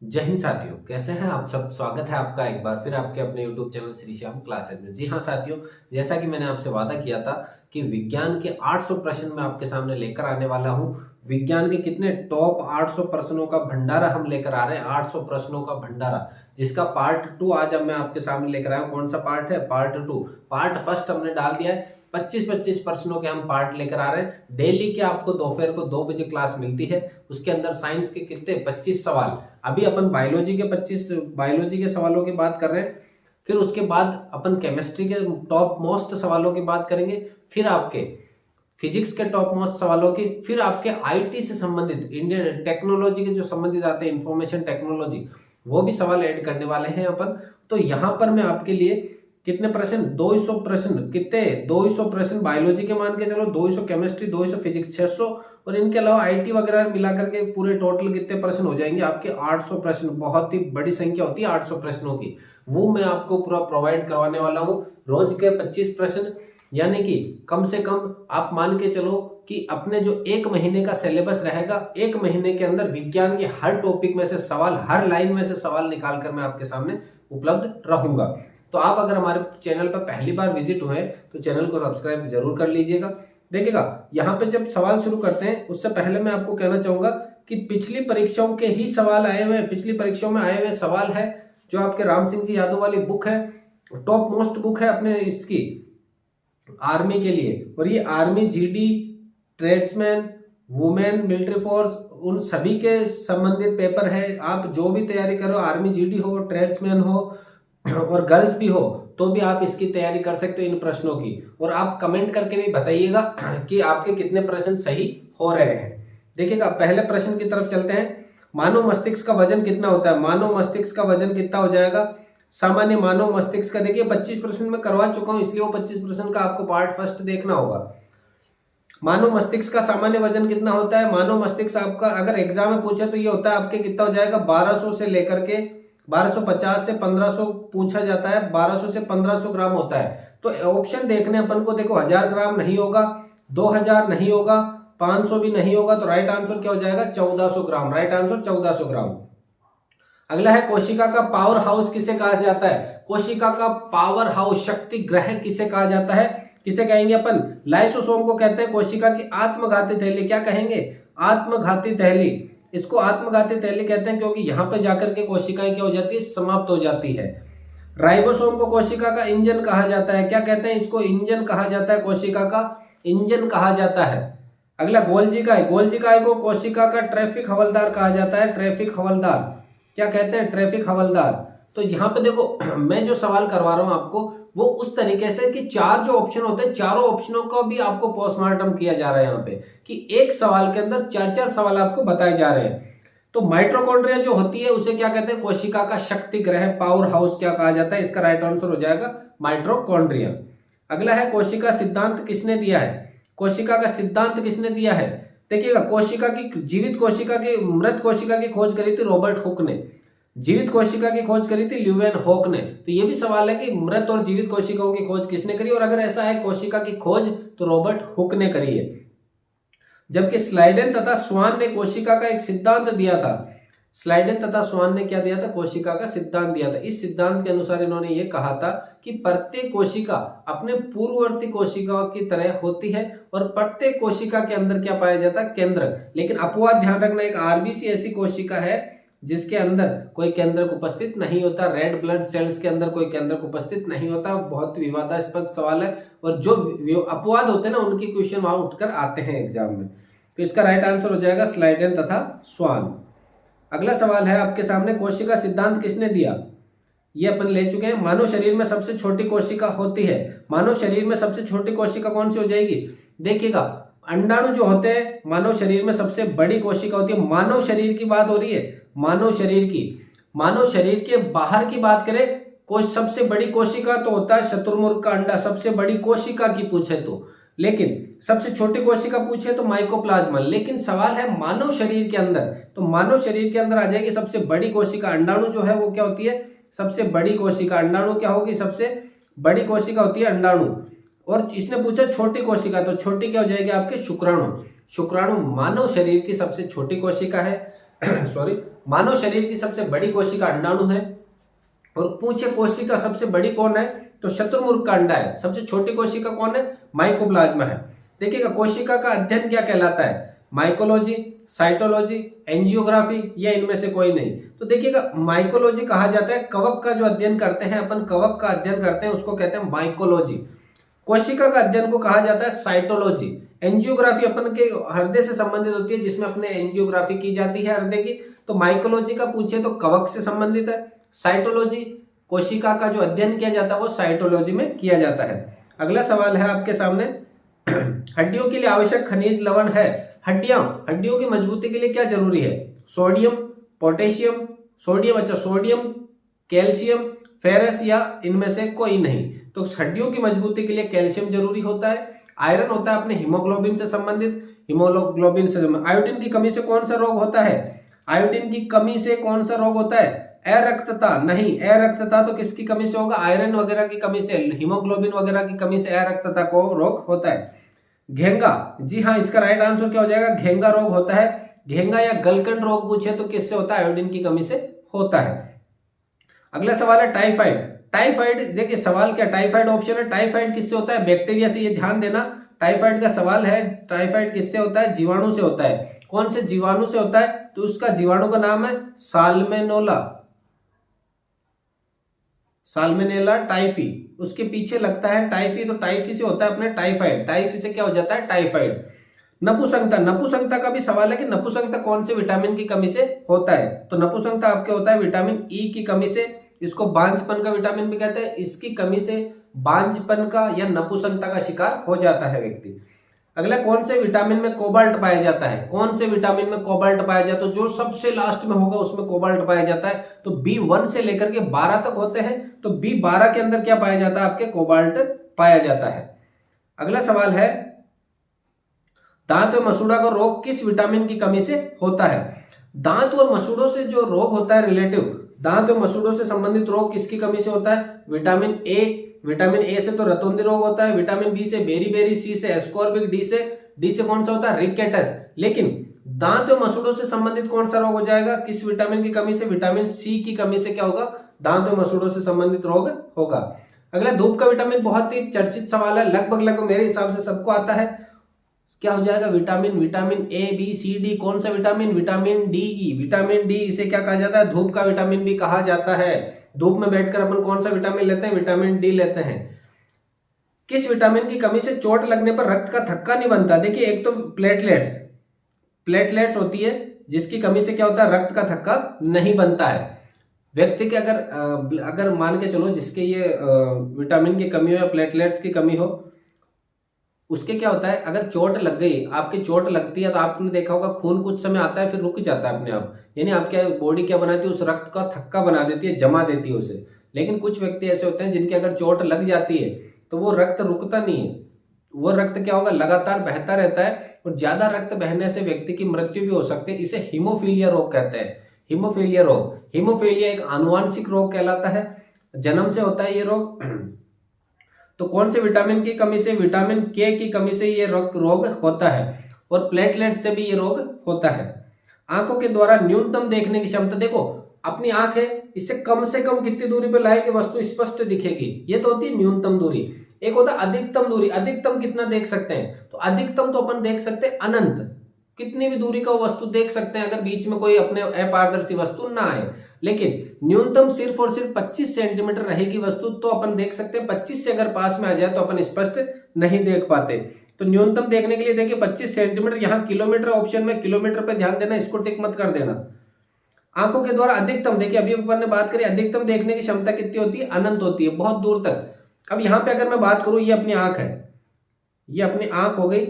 जय हिंद साथियों, कैसे हैं आप सब। स्वागत है आपका एक बार फिर आपके अपने YouTube channel Shri Shyam classes में। जी हाँ साथियों, जैसा कि मैंने आपसे वादा किया था कि विज्ञान के 800 प्रश्न मैं आपके सामने लेकर आने वाला हूं। विज्ञान के कितने टॉप 800 प्रश्नों का भंडारा हम लेकर आ रहे हैं, 800 प्रश्नों का भंडारा, जिसका पार्ट 2 आज अब मैं आपके सामने लेकर आया हूं। कौन सा पार्ट है? पार्ट 2। पार्ट फर्स्ट हमने डाल दिया है, 25-25 प्रश्नों के हम पार्ट लेकर आ रहे हैं। डेली के आपको दोपहर को 2 बजे क्लास मिलती है। उसके अंदर साइंस के कितने 25 सवाल, अभी अपन बायोलॉजी के सवालों की बात कर रहे हैं। फिर उसके बाद अपन केमिस्ट्री के टॉप मोस्ट सवालों की बात करेंगे। फिर आपके फिजिक्स के टॉप मोस्ट सवालों की, फिर आपके आईटी से संबंधित, इंडियन टेक्नोलॉजी के जो संबंधित आते हैं, इंफॉर्मेशन टेक्नोलॉजी, वो भी सवाल ऐड करने वाले हैं अपन। तो यहां पर मैं आपके लिए कितने प्रश्न, 200 प्रश्न, कितने 200 प्रश्न बायोलॉजी के मान के चलो, 200 केमिस्ट्री, 200 फिजिक्स, 600, और इनके अलावा आईटी वगैरह मिला करके पूरे टोटल कितने प्रश्न हो जाएंगे आपके? 800 प्रश्न। बहुत ही बड़ी संख्या होती है 800 प्रश्नों की। वो मैं आपको पूरा प्रोवाइड करवाने वाला हूं। रोज के 25 प्रश्न, यानी कि कम से कम आप मान के चलो कि अपने जो 1 महीने का सिलेबस रहेगा, 1 महीने के अंदर विज्ञान के हर टॉपिक में से सवाल, हर लाइन में से सवाल निकाल कर मैं आपके सामने उपलब्ध रहूंगा। तो आप अगर हमारे चैनल पर पहली बार विजिट हुए तो चैनल को सब्सक्राइब जरूर कर लीजिएगा। देखिएगा, यहाँ पे जब सवाल शुरू करते हैं उससे पहले मैं आपको कहना चाहूंगा कि पिछली परीक्षाओं के ही सवाल आए हुए हैं। पिछली परीक्षाओं में आए हुए सवाल है जो आपके राम सिंह जी यादव वाली बुक है, टॉप मोस्ट बुक है अपने इसकी आर्मी के लिए। और ये army, GD, tradesman, women, military force, उन सभी के संबंधित पेपर है। आप जो भी तैयारी करो, आर्मी, जीडी हो, ट्रेड्समैन हो और गर्ल्स भी हो, तो भी आप इसकी तैयारी कर सकते हो इन प्रश्नों की। और आप कमेंट करके भी बताइएगा कि आपके कितने प्रश्न सही हो रहे हैं। देखिएगा, पहले प्रश्न की तरफ चलते हैं। मानव मस्तिष्क का वजन कितना होता है? मानव मस्तिष्क का वजन कितना हो जाएगा? सामान्य मानव मस्तिष्क का, देखिए 25 प्रश्न में करवा चुका हूं, इसलिए वो 25 प्रश्न का आपको पार्ट फर्स्ट देखना होगा। मानव मस्तिष्क का सामान्य वजन कितना होता है? मानव मस्तिष्क आपका अगर एग्जाम में पूछे तो ये होता है आपके, कितना हो जाएगा? 1200 से लेकर के 1250 से 1500 पूछा जाता है, 1200 से 1500 ग्राम होता है। तो ऑप्शन देखने अपन को, देखो 1000 ग्राम नहीं होगा, 2000 नहीं होगा, 500 भी नहीं होगा, तो राइट आंसर क्या हो जाएगा? 1400 ग्राम। राइट आंसर 1400 ग्राम। अगला है, कोशिका का पावर हाउस किसे कहा जाता है? कोशिका का पावर हाउस, शक्ति ग्रह किसे कहा जाता है? किसे कहेंगे अपन? लाइसोसोम को कहते हैं कोशिका की आत्मघाती थैली। क्या कहेंगे? आत्मघाती थैली। इसको आत्मघाती थैली कहते हैं क्योंकि यहां पे जाकर के कोशिकाएं क्या हो जाती है? समाप्त हो जाती है। राइबोसोम को कोशिका का इंजन कहा जाता है। क्या कहते हैं? इसको इंजन कहा जाता है, कोशिका का इंजन कहा जाता है। अगला गोल्जी का है। गोल्जी का को कोशिका का ट्रैफिक हवलदार कहा जाता है। ट्रैफिक हवलदार, क्या कहते हैं? ट्रैफिक हवलदार। तो यहाँ पे देखो मैं जो सवाल करवा रहा हूं आपको वो उस तरीके से कि 4 जो ऑप्शन होते हैं, चारों ऑप्शनों का भी आपको पोस्टमार्टम किया जा रहा है यहाँ पे, कि एक सवाल के अंदर 4-4 सवाल आपको बताए जा रहे हैं। तो माइटोकॉन्ड्रिया जो होती है उसे क्या कहते हैं? कोशिका का शक्ति ग्रह, पावर हाउस क्या कहा जाता है? इसका राइट आंसर हो जाएगा माइटोकॉन्ड्रिया। अगला है, कोशिका सिद्धांत किसने दिया है? कोशिका का सिद्धांत किसने दिया है? देखिएगा, कोशिका की, जीवित कोशिका की, मृत कोशिका की खोज करी थी रॉबर्ट हुक ने। जीवित कोशिका की खोज करी थी ल्यूवेन हॉक ने। तो ये भी सवाल है कि मृत और जीवित कोशिकाओं की खोज किसने करी? और अगर ऐसा है कोशिका की खोज तो रॉबर्ट हुक ने करी है। जबकि स्लाइडेन तथा स्वान ने कोशिका का एक सिद्धांत दिया था। स्लाइडेन तथा स्वान ने क्या दिया था? कोशिका का सिद्धांत दिया था। इस सिद्धांत के अनुसार इन्होंने ये कहा था कि प्रत्येक कोशिका अपने पूर्ववर्ती कोशिकाओं की तरह होती है और प्रत्येक कोशिका के अंदर क्या पाया जाता है? केंद्र। लेकिन अपवाद ध्यान रखना, एक आरबीसी ऐसी कोशिका है जिसके अंदर कोई केंद्रक उपस्थित नहीं होता। रेड ब्लड सेल्स के अंदर कोई केंद्रक उपस्थित नहीं होता। बहुत विवादास्पद सवाल है और जो अपवाद होते हैं ना उनकी क्वेश्चन वहां उठकर आते हैं एग्जाम में। तो इसका राइट आंसर हो जाएगा स्लाइडेन तथा स्वान। अगला सवाल है आपके सामने, कोशिका सिद्धांत किसने दिया? ये अपन ले चुके हैं। मानव शरीर में सबसे छोटी कोशिका होती है। मानव शरीर में सबसे छोटी कोशिका कौन सी हो जाएगी? देखिएगा, अंडाणु जो होते हैं मानव शरीर में सबसे बड़ी कोशिका होती है। मानव शरीर की बात हो रही है, मानव शरीर की। मानव शरीर के बाहर की बात करें, कोई सबसे बड़ी कोशिका तो होता है शुतुरमुर्ग का अंडा, सबसे बड़ी कोशिका की पूछे तो। लेकिन सबसे छोटी कोशिका पूछे तो माइकोप्लाज्मा। लेकिन सवाल है मानव शरीर के अंदर, तो मानव शरीर के अंदर आ जाएगी सबसे बड़ी कोशिका। अंडाणु जो है वो क्या होती है? सबसे बड़ी कोशिका। अंडाणु क्या होगी? सबसे बड़ी कोशिका होती है अंडाणु। और इसने पूछा छोटी कोशिका, तो छोटी क्या हो जाएगी आपके? शुक्राणु। शुक्राणु मानव शरीर की सबसे छोटी कोशिका है। सॉरी, मानव शरीर की सबसे बड़ी कोशिका अंडाणु है। और पूछे कोशिका सबसे बड़ी कौन है, तो शत्रुमुर्ग का अंडा है। सबसे छोटी कोशिका कौन है, माइकोप्लाज्मा है। देखिएगा कोशिका का अध्ययन क्या कहलाता है, माइकोलॉजी, साइटोलॉजी, एंजियोग्राफी या इनमें से कोई नहीं। तो देखिएगा माइकोलॉजी कहा जाता है कवक का जो अध्ययन करते हैं अपन, कवक का अध्ययन करते हैं उसको कहते हैं माइकोलॉजी। कोशिका का अध्ययन को कहा जाता है साइटोलॉजी। एंजियोग्राफी अपन के हृदय से संबंधित होती है, जिसमें अपने एंजियोग्राफी की जाती है हृदय की। तो माइकोलॉजी का पूछे तो कवक से संबंधित है। साइटोलॉजी, कोशिका का जो अध्ययन किया जाता है वो साइटोलॉजी में किया जाता है। अगला सवाल है आपके सामने, हड्डियों के लिए आवश्यक खनिज लवण है। हड्डियों की मजबूती के लिए क्या जरूरी है, sodium, potassium, sodium, calcium, ferrous या इनमें से कोई नहीं। तो हड्डियों की मजबूती के लिए कैल्शियम जरूरी होता है। आयरन होता है अपने हीमोग्लोबिन से संबंधित, आयोडीन की कमी से कौन सा रोग होता है, आयोडीन की कमी से कौन सा रोग होता है, अरक्तता नहीं, अरक्तता तो किसकी कमी से होगा, आयरन वगैरह की कमी से, हीमोग्लोबिन वगैरह की कमी से अरक्तता को रोग होता है। घेंगा, जी हाँ इसका राइट आंसर क्या हो जाएगा, घेंगा रोग होता है। घेंगा या गलकंड रोग पूछे तो किससे होता है, आयोडीन की कमी से होता है। अगला सवाल है टाइफाइड। टाइफाइड देखिए सवाल क्या, टाइफाइड ऑप्शन है, टाइफाइड किससे होता है, बैक्टीरिया से। ये ध्यान देना, टाइफाइड का सवाल है, टाइफाइड किससे होता है, जीवाणु से होता है। कौन से जीवाणु से होता है, तो उसका जीवाणु का नाम है साल्मोनेला टाइफी। उसके पीछे लगता है टाइफी, तो टाइफी से होता है अपने टाइफाइड। टाइफी से क्या हो जाता है, टाइफाइड। नपुंसकता का भी सवाल है कि नपुंसकता कौन से विटामिन की कमी से होता है, तो नपुंसकता आपके होता है विटामिन ई की कमी से। इसको बांझपन का विटामिन भी कहते हैं। इसकी कमी से बांझपन का या नपुंसकता का शिकार हो जाता है व्यक्ति। अगला, कौन से विटामिन में कोबाल्ट पाया जाता है, कौन से विटामिन में कोबाल्ट पाया जाता है, जो सबसे लास्ट में होगा उसमें कोबाल्ट पाया जाता है। तो B1 से लेकर के 12 तक होते हैं, तो B12 के अंदर क्या पाया जाता है, आपके कोबाल्ट पाया जाता है। अगला सवाल है, दांत और मसूड़ा का रोग किस विटामिन की कमी से होता है। दांत और मसूड़ों से जो रोग होता है रिलेटिव, दांत और मसूड़ों से संबंधित रोग किसकी कमी से होता है, विटामिन ए से तो रतौंधी रोग होता है, विटामिन बी से बेरी, सी से एस्कॉर्बिक, डी से कौन सा होता है, रिकेटस। लेकिन दांत और मसूड़ों से संबंधित कौन सा रोग हो जाएगा, किस विटामिन की कमी से, विटामिन सी की कमी से क्या होगा, दांत और मसूड़ों से संबंधित रोग होगा। अगला, धूप का विटामिन बहुत ही चर्चित सवाल है, लगभग मेरे हिसाब से सबको आता है। क्या हो जाएगा, vitamin A B C D, कौन सा विटामिन, विटामिन डी। इसे क्या कहा जाता है, धूप का विटामिन भी कहा जाता है। धूप में बैठकर अपन कौन सा विटामिन लेते हैं, विटामिन डी लेते हैं। किस विटामिन की कमी से चोट लगने पर रक्त का थक्का नहीं बनता। देखिए एक तो प्लेटलेट्स होती है, जिसकी कमी से क्या होता है, रक्त का थक्का नहीं बनता है। व्यक्ति के अगर मान के चलो जिसके ये विटामिन की कमी हो या प्लेटलेट्स की कमी हो, उसके क्या होता है, अगर चोट लग गई, आपकी चोट लगती है तो आपने देखा होगा खून कुछ समय आता है फिर रुक जाता है अपने आप, यानी आपके बॉडी क्या बनाती है, उस रक्त का थक्का बना देती है, जमा देती है उसे। लेकिन कुछ व्यक्ति ऐसे होते हैं जिनके अगर चोट लग जाती है तो वो रक्त रुकता नहीं है, वो रक्त क्या होगा, लगातार बहता रहता है, और ज्यादा रक्त बहने से व्यक्ति की मृत्यु भी हो सकती है। इसे हीमोफीलिया रोग कहते हैं। हीमोफीलिया एक आनुवांशिक रोग कहलाता है, जन्म से होता है ये रोग। तो कौन से विटामिन की कमी से, विटामिन के की कमी से ये रोग होता है, और प्लेटलेट से भी ये रोग होता है। आंखों के द्वारा न्यूनतम देखने की क्षमता, देखो अपनी आंख है, इससे कम से कम कितनी दूरी पे लाएंगे वस्तु स्पष्ट दिखेगी, ये तो होती है न्यूनतम दूरी। एक होता है अधिकतम दूरी, अधिकतम कितना देख सकते हैं, तो अधिकतम तो अपन देख सकते हैं अनंत, कितनी भी दूरी का वस्तु देख सकते हैं अगर बीच में कोई अपने अपारदर्शी वस्तु ना आए। लेकिन न्यूनतम सिर्फ और सिर्फ 25 सेंटीमीटर रहेगी वस्तु तो अपन देख सकते हैं, 25 से अगर पास में आ जाए तो अपन स्पष्ट नहीं देख पाते। तो न्यूनतम देखने के लिए देखिए 25 सेंटीमीटर, यहाँ किलोमीटर ऑप्शन में, किलोमीटर पे ध्यान देना, इसको टिक मत कर देना। आंखों के द्वारा अधिकतम, देखिए अभी अपन ने बात करी अधिकतम देखने की क्षमता कितनी होती है, अनंत होती है, बहुत दूर तक। अब यहाँ पे अगर मैं बात करूं, ये अपनी आंख है, ये अपनी आंख हो गई,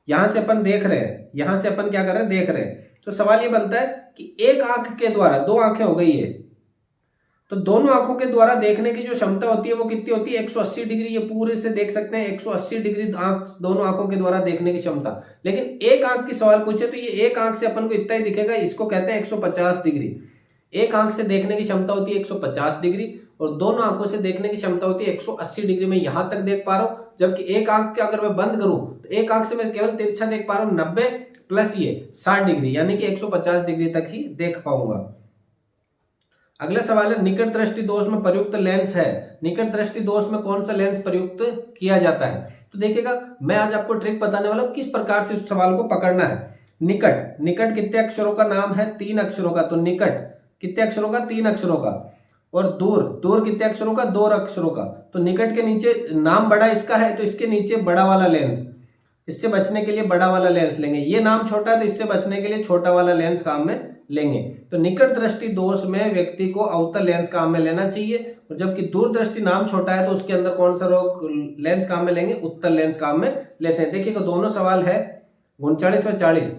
यहां से अपन देख रहे हैं, यहां से अपन क्या कर रहे हैं, देख रहे हैं। तो सवाल ये बनता है कि एक आंख के द्वारा, दो आंखें हो गई है, तो दोनों आंखों के द्वारा देखने की जो क्षमता होती है वो कितनी होती है, 180 डिग्री। ये पूरे से देख सकते हैं 180 डिग्री दोनों आंखों के द्वारा देखने की क्षमता। लेकिन एक आंख की सवाल पूछे तो ये एक आंख से अपन को इतना ही दिखेगा, इसको कहते हैं 150 डिग्री। एक आंख से देखने की क्षमता होती है 150 डिग्री, और दोनों आंखों से देखने की क्षमता होती है 180 डिग्री। मैं यहां तक देख पा रहा हूं, जबकि एक आंख के अगर मैं बंद करूं तो एक आंख से मैं केवल तिरछा देख पा रहा हूं 90 प्लस ये 60 डिग्री यानी कि 150 डिग्री तक ही देख पाऊंगा। अगला सवाल है निकट दृष्टि दोष में प्रयुक्त लेंस है, निकट दृष्टि दोष में कौन सा लेंस प्रयुक्त किया जाता है? तो देखिएगा मैं आज आपको ट्रिक बताने वाला हूं किस प्रकार से इस सवाल को पकड़ना है। निकट, निकट कितने अक्षरों का नाम है? 3 अक्षरों का, तो निकट कितने अक्षरों का? 3 अक्षरों का। और दूर, दूर कितने अक्षरों का? 2 अक्षरों का। तो निकट के नीचे नाम बड़ा इसका है तो इसके नीचे बड़ा वाला लेंस, इससे बचने के लिए बड़ा वाला लेंस लेंगे। ये नाम छोटा है तो इससे बचने के लिए छोटा वाला लेंस काम में लेंगे। तो निकट दृष्टि दोष में व्यक्ति को अवतल लेंस काम में लेना चाहिए, और जबकि दूर दृष्टि नाम छोटा है तो उसके अंदर कौन सा लेंस काम में लेंगे? उत्तल लेंस काम में लेते हैं। देखिएगा दोनों सवाल है 39 व 40।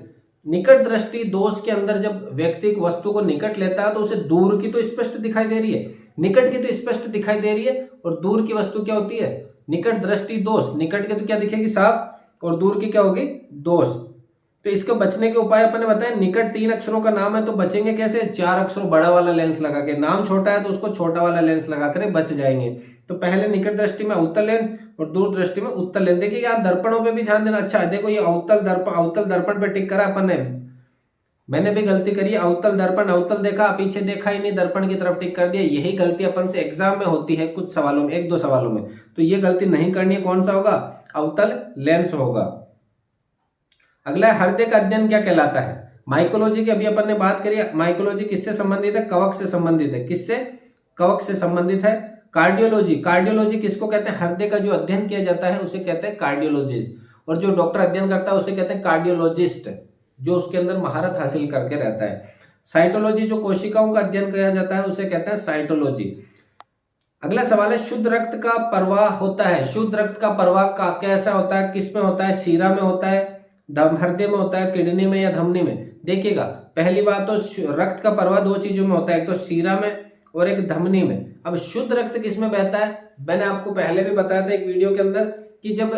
निकट दृष्टि दोष के अंदर जब व्यक्ति वस्तु को निकट लेता है तो उसे दूर की तो स्पष्ट दिखाई दे रही है, निकट की तो स्पष्ट दिखाई दे रही है, और दूर की वस्तु क्या होती है? निकट दृष्टि दोष। निकट की तो क्या दिखेगी? साफ, और दूर की क्या होगी? दोष। तो इसको बचने के उपाय अपने बताएं। निकट 3 अक्षरों का नाम है तो बचेंगे कैसे? 4 अक्षरों बड़ा वाला लेंस लगा के। नाम छोटा है तो उसको छोटा वाला लेंस लगा कर बच जाएंगे। तो पहले निकट दृष्टि में अवतल लेंस और दूर दृष्टि में उत्तल लेंस। देखिए यहाँ दर्पणों पे भी ध्यान देना। अच्छा देखो ये अवतल दर्पण पे टिक करा अपन ने, मैंने भी गलती करी। अवतल दर्पण, अवतल देखा, पीछे देखा ही नहीं, दर्पण की तरफ टिक कर दिया। यही गलती अपन से एग्जाम में होती है कुछ सवालों में, 1-2 सवालों में। तो ये गलती नहीं करनी है। कौन सा होगा? अवतल लेंस होगा। अगला है हृदय का अध्ययन क्या कहलाता है? माइकोलॉजी की अभी अपन ने बात करी। माइकोलॉजी किससे संबंधित है? कवक से संबंधित है। किससे? कवक से संबंधित है। कार्डियोलॉजी, कार्डियोलॉजी किसको कहते हैं? हृदय का जो अध्ययन किया जाता है उसे कहते हैं कार्डियोलॉजिस्ट, और जो डॉक्टर अध्ययन करता है उसे कहते हैं कार्डियोलॉजिस्ट, जो उसके अंदर महारत हासिल करके रहता है। साइटोलॉजी, जो कोशिकाओं का अध्ययन किया जाता है उसे कहते हैं साइटोलॉजी। अगला सवाल है शुद्ध रक्त का प्रवाह होता है। शुद्ध रक्त का प्रवाह का कैसा होता है? किस में होता है? शीरा में होता है, हृदय में होता है, किडनी में या धमनी में? देखिएगा पहली बात तो रक्त का प्रवाह 2 चीजों में होता है, एक तो शीरा में और एक धमनी में। अब शुद्ध रक्त किसमें बहता है? मैंने आपको पहले भी बताया था एक वीडियो के अंदर कि जब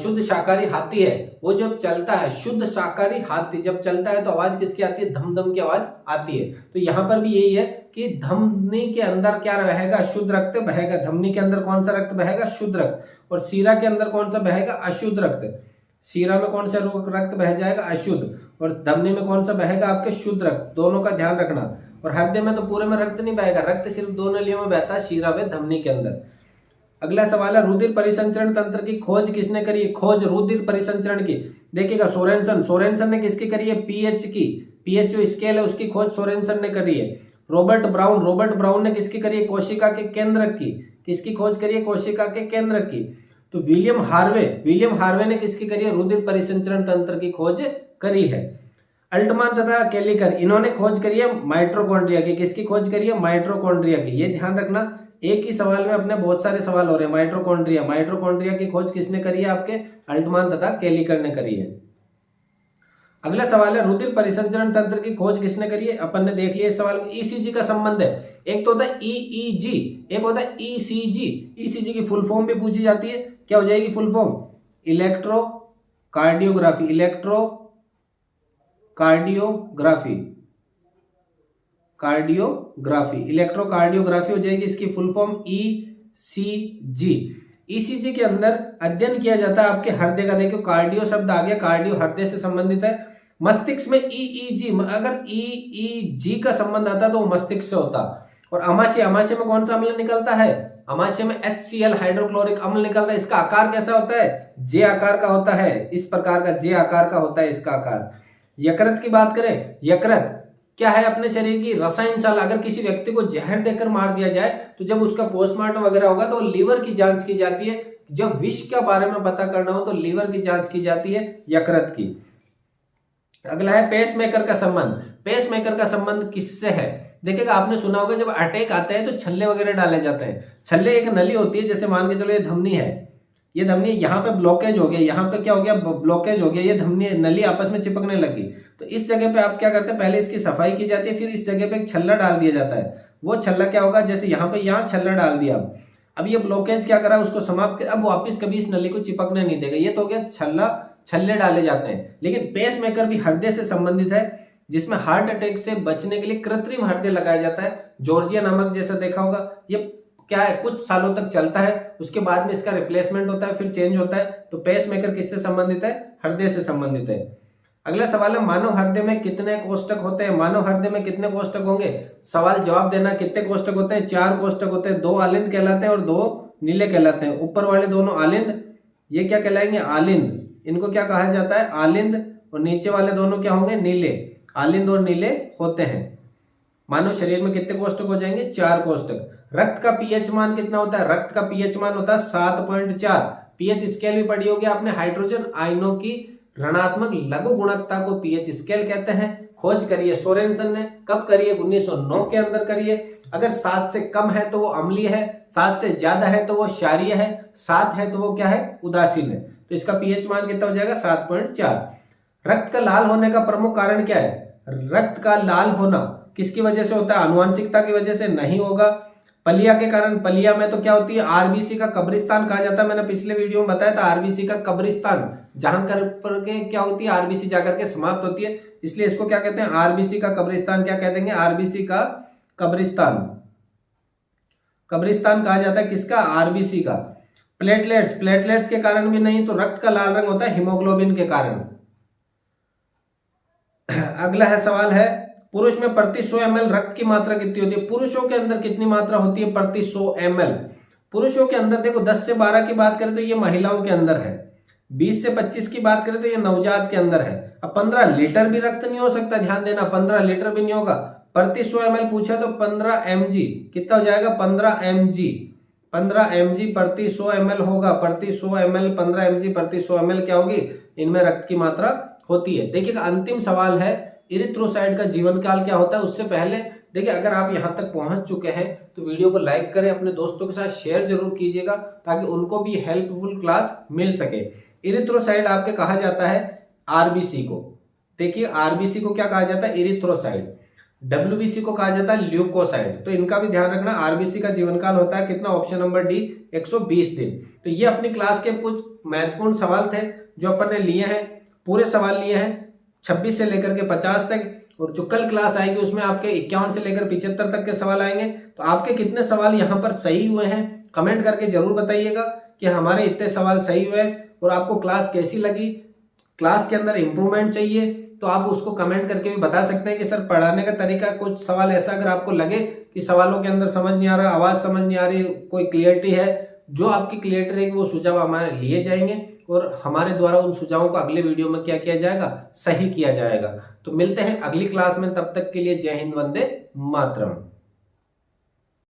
शुद्ध शाकाहारी हाथी है वो जब चलता है, शुद्ध शाकाहारी हाथी जब चलता है तो आवाज किसकी आती है? धम धम की आवाज आती है। तो यहाँ पर भी यही है कि धमनी के अंदर क्या बहेगा? शुद्ध रक्त बहेगा। धमनी के अंदर कौन सा रक्त बहेगा? शुद्ध रक्त। और शीरा के अंदर कौन सा बहेगा? अशुद्ध रक्त। शीरा में कौन सा रक्त बह जाएगा? अशुद्ध। और धमनी में कौन सा बहेगा? आपके शुद्ध रक्त। दोनों का ध्यान रखना। और हृदय में तो पूरे में रक्त नहीं बहेगा, रक्त सिर्फ 2 नलियों में बहता है, शीरा व धमनी के अंदर। अगला सवाल है रुधिर परिसंचरण तंत्र की खोज किसने करी है? खोज रुधिर परिसंचरण की देखिएगा सोरेनसन, सोरेनसन ने किसकी करी है? पीएच की, पीएच जो स्केल है उसकी खोज सोरेनसन ने करी है। रॉबर्ट ब्राउन, रॉबर्ट ब्राउन ने किसकी करी है? कोशिका के केंद्रक की। किसकी खोज करी है? कोशिका के केंद्रक की। तो विलियम हार्वे, विलियम हार्वे ने किसकी करी है? रुधिर परिसंचरण तंत्र की खोज करी है। अल्टमान तथा केलिकर इन्होंने खोज करी है माइटोकॉन्ड्रिया की। किसकी खोज करी है? माइटोकॉन्ड्रिया की। ये ध्यान रखना, एक ही सवाल में अपने बहुत सारे सवाल हो रहे हैं। माइटोकॉन्ड्रिया, माइटोकॉन्ड्रिया की खोज किसने करी है? आपके अल्टमान तथा केलिकर ने करी है। अगला सवाल है रुधिर परिसंचरण तंत्र की खोज किसने करी है? अपन ने देख लिया इस सवाल को। ईसीजी का संबंध है, एक तो होता है ईईजी, एक होता है ईसीजी। ईसीजी की फुल फॉर्म भी पूछी जाती है, क्या हो जाएगी full form? Electro cardiography, electro cardiography, cardiography, electrocardiography हो जाएगी इसकी फुल फॉर्म ईसीजी। ईसीजी के अंदर अध्ययन किया जाता है आपके हृदय का। देखो कार्डियो शब्द आ गया, कार्डियो हृदय से संबंधित है। मस्तिष्क में ईईजी, अगर ईईजी का संबंध आता तो वो मस्तिष्क से होता। और अमाशय, अमाशय में कौन सा अम्ल निकलता है? अमाशय में HCl हाइड्रोक्लोरिक अम्ल निकलता है। इसका आकार कैसा होता है? जे आकार का होता है, इस प्रकार का जे आकार का होता है इसका आकार। यकृत की बात करें, यकृत क्या है? अपने शरीर की रसायनशाला। अगर किसी व्यक्ति को जहर देकर मार दिया जाए तो जब उसका पोस्टमार्टम वगैरह होगा तो लीवर की जांच की जाती है। जब विष के बारे में पता करना हो तो लीवर की जांच की जाती है, यकृत की। अगला है पेसमेकर का संबंध। पेसमेकर का संबंध किससे है? देखिएगा आपने सुना होगा जब अटैक आता है तो छल्ले वगैरह डाले जाते हैं। छल्ले एक नली होती है, जैसे मान के चलो ये धमनी है, ये धमनी यहाँ पे ब्लॉकेज हो गया, यहाँ पे क्या हो गया? ब्लॉकेज हो गया, ये धमनी नली आपस में चिपकने लगी। तो इस जगह पे आप क्या करते हैं? पहले इसकी सफाई की जाती है, फिर इस जगह पे एक छल्ला डाल दिया जाता है। वो छल्ला क्या होगा? जैसे यहाँ पे यहाँ छल्ला डाल दिया, अब ये ब्लॉकेज क्या करा? उसको समाप्त कर, अब वापिस कभी इस नली को चिपकने नहीं देगा। ये तो हो गया छल्ला, छल्ले डाले जाते हैं। लेकिन पेसमेकर भी हृदय से संबंधित है, जिसमें हार्ट अटैक से बचने के लिए कृत्रिम हृदय लगाया जाता है। जॉर्जिया नामक जैसा देखा होगा, ये क्या है? कुछ सालों तक चलता है, उसके बाद में इसका रिप्लेसमेंट होता है, फिर चेंज होता है। तो पेसमेकर किससे संबंधित है? हृदय से संबंधित है। अगला सवाल है मानव हृदय में कितने कोष्ठक होते हैं? मानव हृदय में कितने कोष्ठक होंगे? सवाल जवाब देना। कितने कोष्ठक होते हैं? 4 कोष्ठक होते हैं। 2 आलिंद कहलाते हैं और 2 नीले कहलाते हैं। ऊपर वाले दोनों आलिंद, ये क्या कहलाएंगे? आलिंद। इनको क्या कहा जाता है? आलिंद। और नीचे वाले दोनों क्या होंगे? नीले। आलिंद और नीले होते हैं। मानव शरीर में कितने कोष्ठक हो जाएंगे? 4 कोष्ठक। रक्त का पीएच मान कितना होता है? रक्त का पीएच मान होता है 7.4। पीएच स्केल भी पढ़ी होगी आपने। हाइड्रोजन आयनों की ऋणात्मक लघु गुणकता को पीएच स्केल कहते हैं। खोज करिए सोरेनसन ने। कब करिए? 1909 के अंदर करिए। अगर 7 से कम है तो वो अम्लीय है, 7 से ज्यादा है तो वो क्षारीय है, 7 है तो वो क्या है? उदासीन है। तो इसका पीएच मान कितना हो जाएगा? 7.4। रक्त का लाल होने का प्रमुख कारण क्या है? रक्त का लाल होना किसकी वजह से होता है? आनुवांशिकता की वजह से नहीं होगा। पलिया के कारण। पलिया में तो क्या होती है? आरबीसी का कब्रिस्तान कहा जाता है। मैंने पिछले वीडियो में बताया था आरबीसी का कब्रिस्तान, जहां पर के क्या होती है? आरबीसी जाकर के समाप्त होती है, इसलिए इसको क्या कहते हैं? आरबीसी का कब्रिस्तान। क्या कह देंगे? आरबीसी का कब्रिस्तान। कब्रिस्तान कहा जाता है किसका? आरबीसी का। प्लेटलेट्स। प्लेटलेट्स के कारण भी नहीं, तो रक्त का लाल रंग होता है हीमोग्लोबिन के कारण। अगला है सवाल है पुरुष में प्रति 100 ml रक्त की मात्रा कितनी होती है? पुरुषों के अंदर कितनी मात्रा होती है प्रति 100 ml? पुरुषों के अंदर देखो 10 से 12 की बात करें तो ये महिलाओं के अंदर है। 20 से 25 की बात करें तो ये नवजात के अंदर है। अब 15 लीटर भी रक्त नहीं हो सकता, ध्यान देना, 15 लीटर भी नहीं होगा। प्रति 100 ml पूछा तो 15 mg कितना हो जाएगा? 15 mg। 15 mg प्रति 100 ml होगा। प्रति 100 ml 15 mg प्रति 100 ml क्या होगी? इनमें रक्त की मात्रा होती है। देखिए अंतिम सवाल है इरिथ्रोसाइट का जीवन काल क्या होता है? उससे पहले देखिए अगर आप यहां तक पहुंच चुके हैं तो वीडियो को लाइक करें, अपने दोस्तों के साथ शेयर जरूर कीजिएगा ताकि उनको भी हेल्पफुल क्लास मिल सके। इरिथ्रोसाइट आपके कहा जाता है आरबीसी को। देखिए आरबीसी को क्या कहा जाता है? इरिथ्रोसाइट। डब्ल्यूबीसी को कहा जाता है ल्यूकोसाइट। तो इनका भी ध्यान रखना। आरबीसी का जीवन काल होता है कितना? ऑप्शन नंबर डी 120 दिन। तो ये अपनी क्लास के कुछ महत्वपूर्ण सवाल थे जो अपन ने लिए हैं। पूरे सवाल लिए हैं 26 से लेकर के 50 तक, और जो कल क्लास आएगी उसमें आपके 51 से लेकर 75 तक के सवाल आएंगे। तो आपके कितने सवाल यहाँ पर सही हुए हैं कमेंट करके जरूर बताइएगा कि हमारे इतने सवाल सही हुए, और आपको क्लास कैसी लगी। क्लास के अंदर इंप्रूवमेंट चाहिए तो आप उसको कमेंट करके भी बता सकते हैं कि सर पढ़ाने का तरीका, कुछ सवाल ऐसा अगर आपको लगे कि सवालों के अंदर समझ नहीं आ रहा, आवाज समझ नहीं आ रही, कोई क्लियरिटी है, जो आपकी क्लियरिटी रहेगी वो सुझाव हमारे लिए जाएंगे और हमारे द्वारा उन सुझावों को अगले वीडियो में क्या किया जाएगा? सही किया जाएगा। तो मिलते हैं अगली क्लास में, तब तक के लिए जय हिंद, वंदे मातरम।